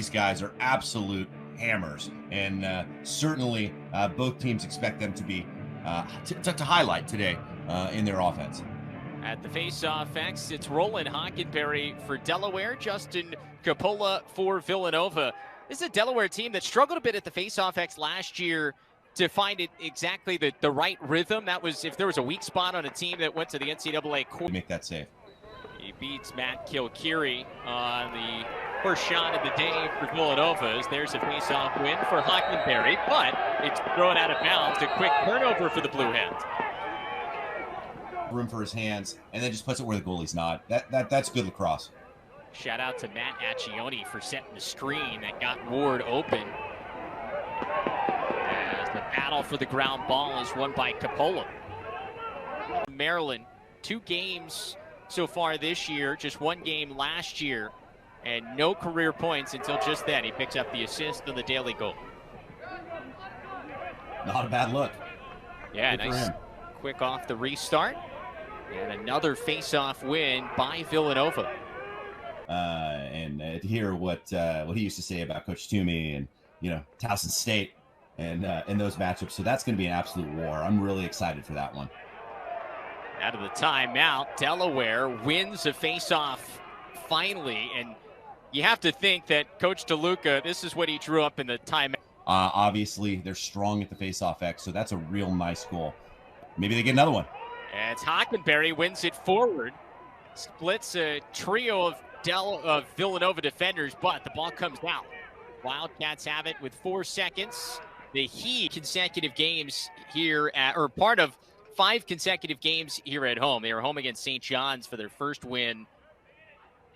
These guys are absolute hammers, and certainly both teams expect them to be to highlight today in their offense. At the Faceoff X, it's Roland Hockenbery for Delaware, Justin Coppola for Villanova. This is a Delaware team that struggled a bit at the Faceoff X last year to find it exactly the right rhythm. That was if there was a weak spot on a team that went to the NCAA court. Make that save. He beats Matt Kilkeary on the first shot of the day for Villanova. There's a face-off win for Hockenbery, but it's thrown out of bounds. A quick turnover for the Blue Hens. Room for his hands, and then just puts it where the goalie's not. That's good lacrosse. Shout out to Matt Accioni for setting the screen that got Ward open. As the battle for the ground ball is won by Coppola. Maryland, 2 games so far this year, just 1 game last year, and no career points until just then. He picks up the assist on the daily goal. Not a bad look. Yeah, good nice. Quick off the restart. And another face-off win by Villanova. And to hear what he used to say about Coach Toomey and Towson State and in those matchups, so that's going to be an absolute war. I'm really excited for that one. Out of the timeout, Delaware wins a face-off finally, and you have to think that Coach DeLuca, this is what he drew up in the timeout. Obviously, they're strong at the face-off X, so that's a real nice goal. Maybe they get another one. And it's Hockenbery wins it forward, splits a trio of Villanova defenders, but the ball comes out. Wildcats have it with 4 seconds. The Heat consecutive games here or part of 5 consecutive games here at home. They were home against St. John's for their first win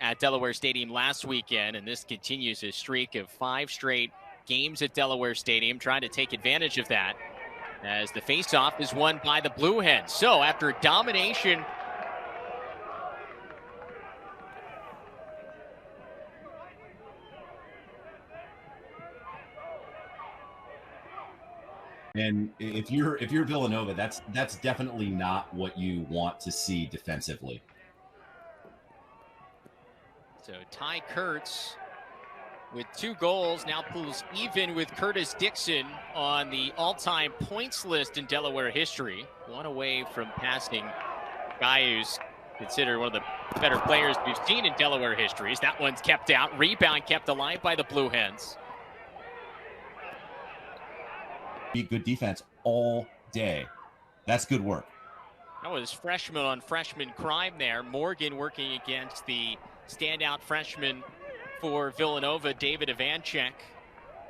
at Delaware Stadium last weekend, and this continues a streak of 5 straight games at Delaware Stadium, trying to take advantage of that as the faceoff is won by the Blue Hens. So after domination, and if you're Villanova, that's definitely not what you want to see defensively. So Ty Kurtz with 2 goals now pulls even with Curtis Dixon on the all-time points list in Delaware history. 1 away from passing a guy who's considered one of the better players we've seen in Delaware history. That one's kept out. Rebound kept alive by the Blue Hens. Be good defense all day. That's good work. That was freshman on freshman crime there. Morgan working against the standout freshman for Villanova, David Ivanchek.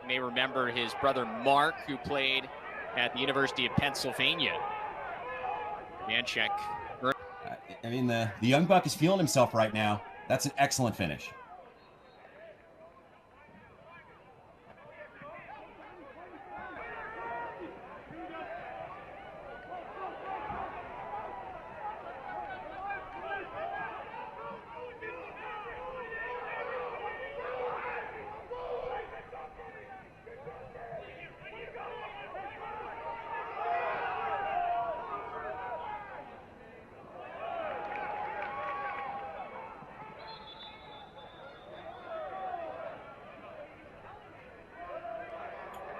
You may remember his brother Mark, who played at the University of Pennsylvania. Ivanchek. I mean, the young buck is feeling himself right now. That's an excellent finish.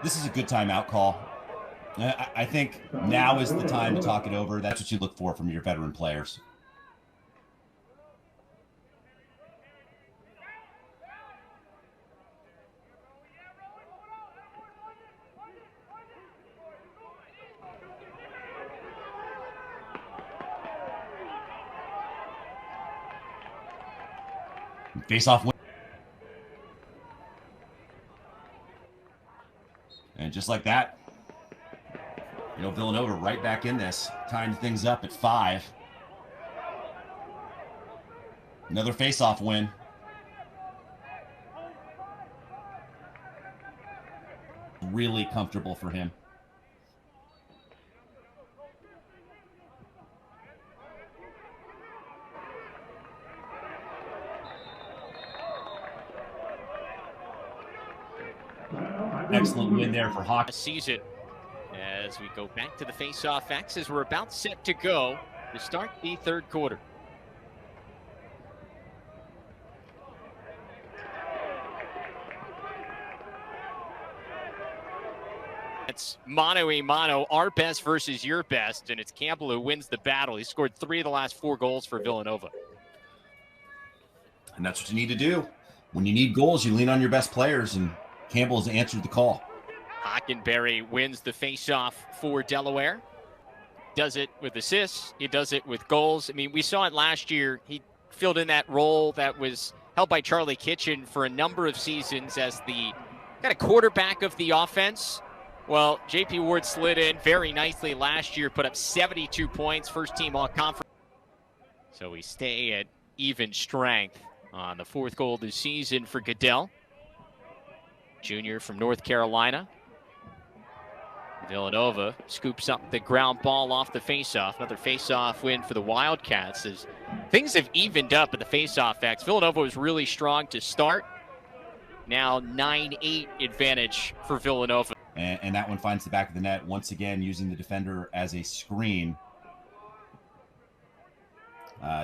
This is a good timeout call. I think now is the time to talk it over. That's what you look for from your veteran players. Face-off win. And just like that, Villanova right back in this, tying things up at 5. Another face-off win. Really comfortable for him. Excellent win there for Hawk. Season as we go back to the face-off X as we're about set to go to start the 3rd quarter. It's mano a mano, our best versus your best, and it's Campbell who wins the battle. He scored 3 of the last 4 goals for Villanova. And that's what you need to do. When you need goals, you lean on your best players, and Campbell has answered the call. Hockenbery wins the faceoff for Delaware. Does it with assists. He does it with goals. I mean, we saw it last year. He filled in that role that was held by Charlie Kitchen for a number of seasons as the kind of quarterback of the offense. Well, J.P. Ward slid in very nicely last year, put up 72 points, first team all-conference. So we stay at even strength on the 4th goal of the season for UDel, junior from North Carolina. Villanova scoops up the ground ball off the faceoff. Another faceoff win for the Wildcats as things have evened up at the faceoff X. Villanova was really strong to start. Now 9-8 advantage for Villanova. And that one finds the back of the net, once again using the defender as a screen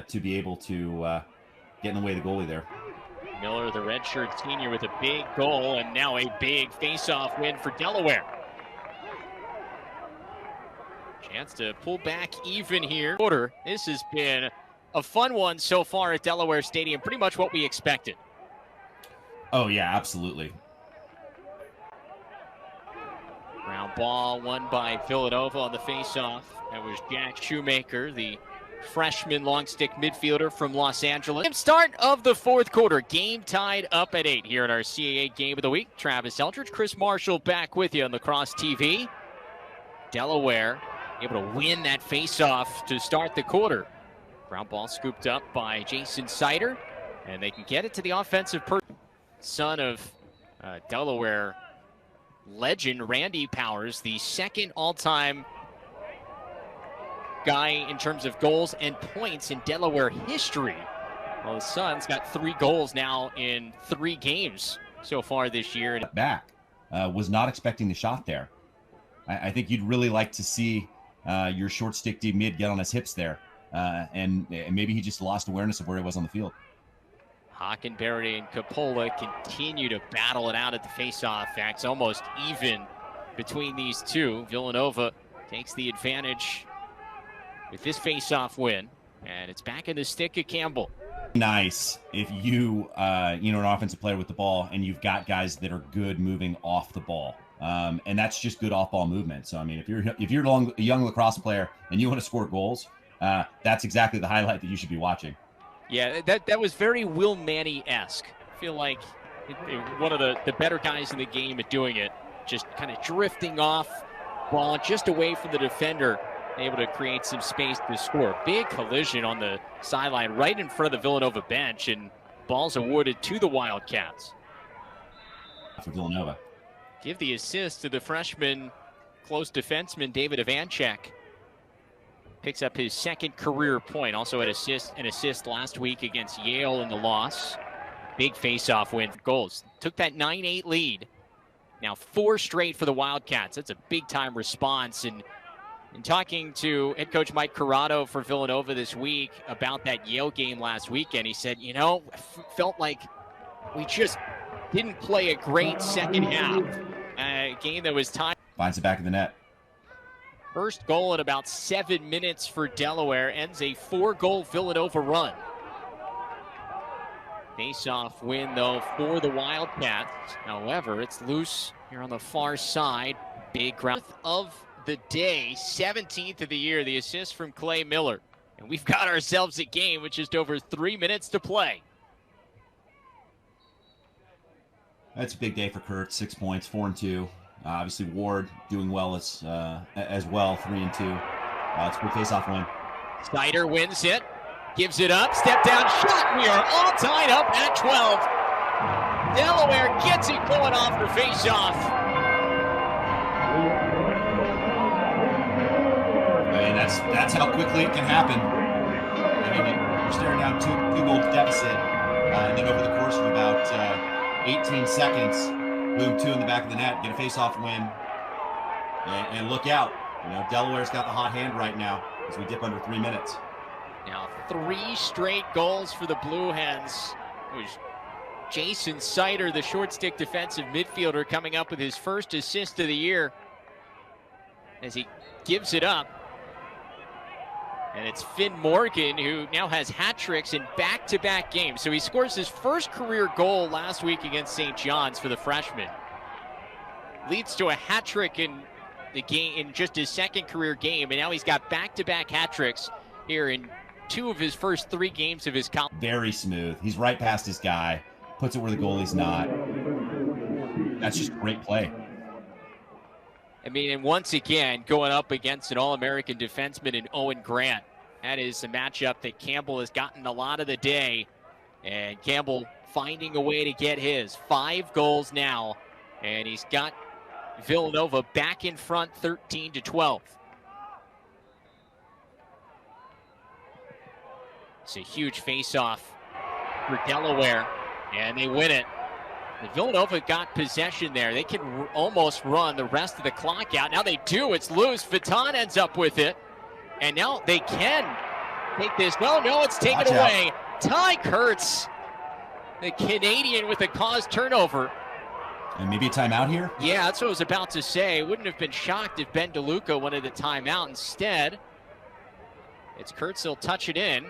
to be able to get in the way of the goalie there. Miller, the redshirt senior, with a big goal, and now a big face-off win for Delaware. Chance to pull back even here. This has been a fun one so far at Delaware Stadium, pretty much what we expected. Oh, yeah, absolutely. Ground ball won by Villanova on the faceoff. That was Jack Shoemaker, the freshman long stick midfielder from Los Angeles. Start of the 4th quarter. Game tied up at 8 here at our CAA Game of the Week. Travis Eldridge, Chris Marshall back with you on Lacrosse TV. Delaware able to win that faceoff to start the quarter. Ground ball scooped up by Jason Sider, and they can get it to the offensive son of Delaware legend Randy Powers, the 2nd all-time guy in terms of goals and points in Delaware history. Well, the son's got 3 goals now in 3 games so far this year. Back was not expecting the shot there. I think you'd really like to see your short stick D mid get on his hips there, and maybe he just lost awareness of where he was on the field. Hockenbery and Coppola continue to battle it out at the faceoff. It's almost even between these two. Villanova takes the advantage with this faceoff win, and it's back in the stick of Campbell. Nice if you an offensive player with the ball and you've got guys that are good moving off the ball, and that's just good off-ball movement. So I mean, if you're a young lacrosse player and you want to score goals, that's exactly the highlight that you should be watching. Yeah, that was very Will Manny-esque. I feel like one of the better guys in the game at doing it, just kind of drifting off ball just away from the defender, able to create some space to score. Big collision on the sideline right in front of the Villanova bench, and ball's awarded to the Wildcats. For Villanova. Give the assist to the freshman close defenseman David Ivanchek. Picks up his 2nd career point. Also had an assist last week against Yale in the loss. Big face-off win for goals. Took that 9-8 lead. Now 4 straight for the Wildcats. That's a big-time response. And in talking to head coach Mike Corrado for Villanova this week about that Yale game last weekend, he said, felt like we just didn't play a great second half. A game that was tied. Finds the back of the net. First goal in about 7 minutes for Delaware ends a 4-goal Villanova run. Face-off win, though, for the Wildcats. However, it's loose here on the far side. Big ground of the day, 17th of the year, the assist from Clay Miller. And we've got ourselves a game with just over 3 minutes to play. That's a big day for Kurt. 6 points, 4-2. Obviously, Ward doing well as well, 3-2. It's a good face-off win. Snyder wins it, gives it up, step down shot. We are all tied up at 12. Delaware gets it going off the face-off. I mean, that's how quickly it can happen. I mean, you're staring down two-goal deficit, and then over the course of about 18 seconds, boom, 2 in the back of the net, get a face-off win, and look out. Delaware's got the hot hand right now as we dip under 3 minutes. Now 3 straight goals for the Blue Hens. It was Jason Sider, the short stick defensive midfielder, coming up with his first assist of the year. as he gives it up. And it's Finn Morgan, who now has hat tricks in back-to-back games. So he scores his first career goal last week against St. John's for the freshman. Leads to a hat trick in the game in just his second career game, and now he's got back-to-back hat tricks here in 2 of his first 3 games of his college. Very smooth. He's right past his guy, puts it where the goalie's not. That's just great play. I mean, and once again, going up against an All-American defenseman in Owen Grant. That is a matchup that Campbell has gotten a lot of the day. And Campbell finding a way to get his. 5 goals now. And he's got Villanova back in front 13-12. It's a huge face-off for Delaware. And they win it. Villanova got possession there. They can almost run the rest of the clock out. Now they do. It's loose. Vuitton ends up with it. And now they can take this. No, it's taken away. Ty Kurtz, the Canadian, with a caused turnover. And maybe a timeout here? Yeah, that's what I was about to say. Wouldn't have been shocked if Ben DeLuca wanted a timeout. Instead, it's Kurtz. He'll touch it in.